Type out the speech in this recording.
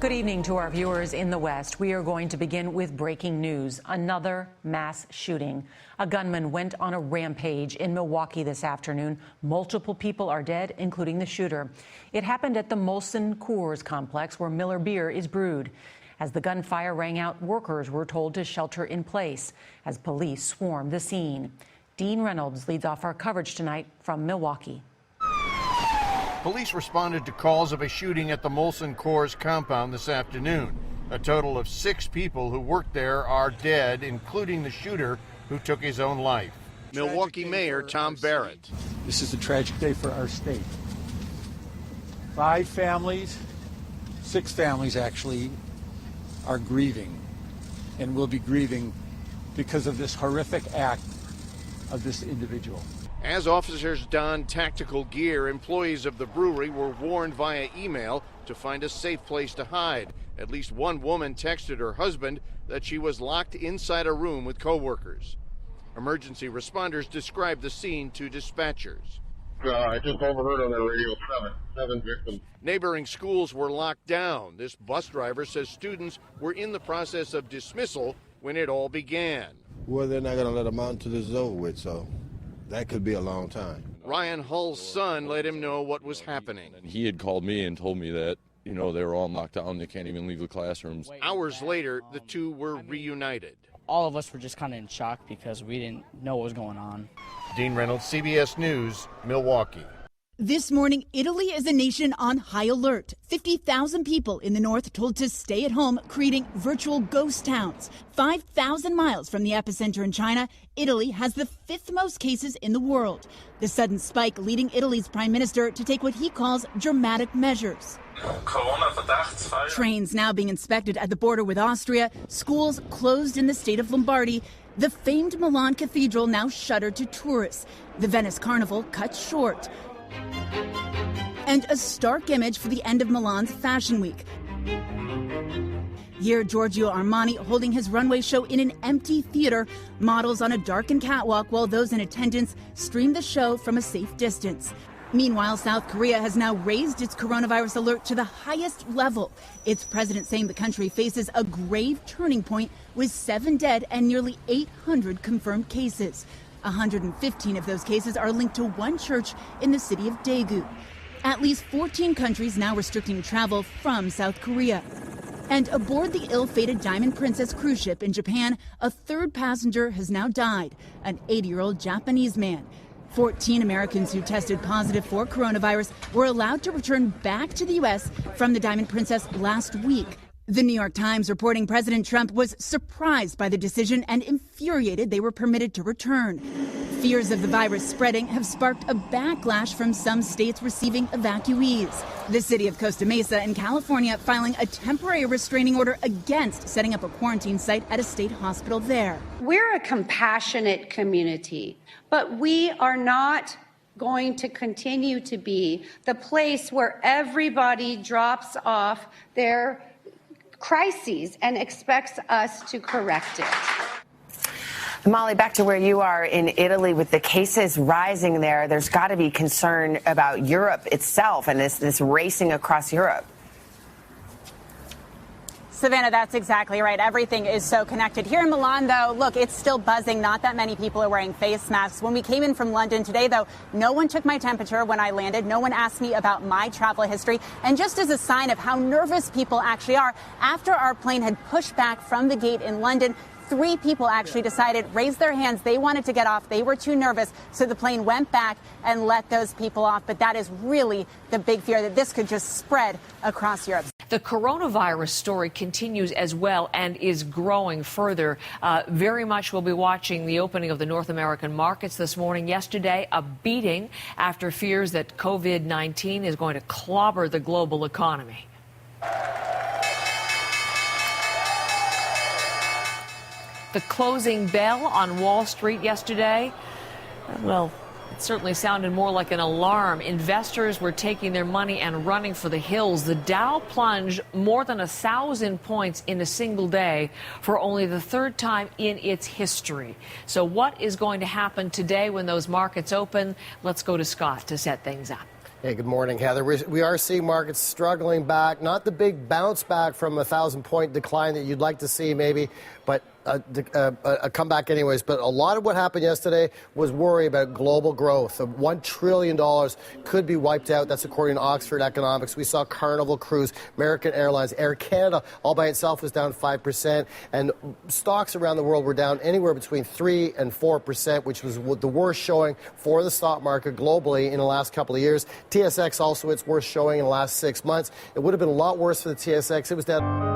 Good evening to our viewers in the West. We are going to begin with breaking news. Another mass shooting. A gunman went on a rampage in Milwaukee this afternoon. Multiple people are dead, including the shooter. It happened at the Molson Coors complex where Miller beer is brewed. As the gunfire rang out, workers were told to shelter in place as police swarmed the scene. Dean Reynolds leads off our coverage tonight from Milwaukee. Police responded to calls of a shooting at the Molson Coors compound this afternoon. A total of 6 people who worked there are dead, including the shooter who took his own life. Milwaukee Mayor Tom Barrett. This is a tragic day for our state. 5 families, 6 families actually, are grieving and will be grieving because of this horrific act of this individual. As officers donned tactical gear, employees of the brewery were warned via email to find a safe place to hide. At least one woman texted her husband that she was locked inside a room with co-workers. Emergency responders described the scene to dispatchers. I just overheard on the radio 7 victims. Neighboring schools were locked down. This bus driver says students were in the process of dismissal when it all began. Well, they're not going to let them out until this is over with, so that could be a long time. Ryan Hull's son let him know what was happening. He had called me and told me that, they were all locked down. They can't even leave the classrooms. Hours later, the two were reunited. All of us were just kind of in shock because we didn't know what was going on. Dean Reynolds, CBS News, Milwaukee. This morning, Italy is a nation on high alert. 50,000 people in the north told to stay at home, creating virtual ghost towns. 5,000 miles from the epicenter in China, Italy has the 5th most cases in the world. The sudden spike leading Italy's prime minister to take what he calls dramatic measures. Trains now being inspected at the border with Austria, schools closed in the state of Lombardy. The famed Milan Cathedral now shuttered to tourists. The Venice Carnival cut short. And a stark image for the end of Milan's Fashion Week. Here, Giorgio Armani holding his runway show in an empty theater, models on a darkened catwalk while those in attendance stream the show from a safe distance. Meanwhile, South Korea has now raised its coronavirus alert to the highest level. Its president saying the country faces a grave turning point with 7 dead and nearly 800 confirmed cases. 115 of those cases are linked to one church in the city of Daegu. At least 14 countries now restricting travel from South Korea. And aboard the ill-fated Diamond Princess cruise ship in Japan, a 3rd passenger has now died, an 80-year-old Japanese man. 14 Americans who tested positive for coronavirus were allowed to return back to the U.S. from the Diamond Princess last week. The New York Times reporting President Trump was surprised by the decision and infuriated they were permitted to return. Fears of the virus spreading have sparked a backlash from some states receiving evacuees. The city of Costa Mesa in California filing a temporary restraining order against setting up a quarantine site at a state hospital there. We're a compassionate community, but we are not going to continue to be the place where everybody drops off their crises and expects us to correct it. Molly, back to where you are in Italy with the cases rising there. There's got to be concern about Europe itself and this racing across Europe. Savannah, that's exactly right. Everything is so connected. Here in Milan, though, look, it's still buzzing. Not that many people are wearing face masks. When we came in from London today, though, no one took my temperature when I landed. No one asked me about my travel history. And just as a sign of how nervous people actually are, after our plane had pushed back from the gate in London, 3 people actually decided, raised their hands. They wanted to get off. They were too nervous. So the plane went back and let those people off. But that is really the big fear, that this could just spread across Europe. The coronavirus story continues as well and is growing further. Very much we'll be watching the opening of the North American markets this morning. Yesterday, a beating after fears that COVID-19 is going to clobber the global economy. The closing bell on Wall Street yesterday, well, it certainly sounded more like an alarm. Investors were taking their money and running for the hills. The Dow plunged more than 1,000 points in a single day for only the 3rd time in its history. So what is going to happen today when those markets open? Let's go to Scott to set things up. Hey, good morning, Heather. We are seeing markets struggling back. Not the big bounce back from a 1,000-point decline that you'd like to see, maybe, but a comeback anyways. But a lot of what happened yesterday was worry about global growth. $1 trillion could be wiped out. That's according to Oxford Economics. We saw Carnival Cruise, American Airlines, Air Canada, all by itself was down 5%. And stocks around the world were down anywhere between 3 and 4%, which was the worst showing for the stock market globally in the last couple of years. TSX also its worst showing in the last 6 months. It would have been a lot worse for the TSX. It was down.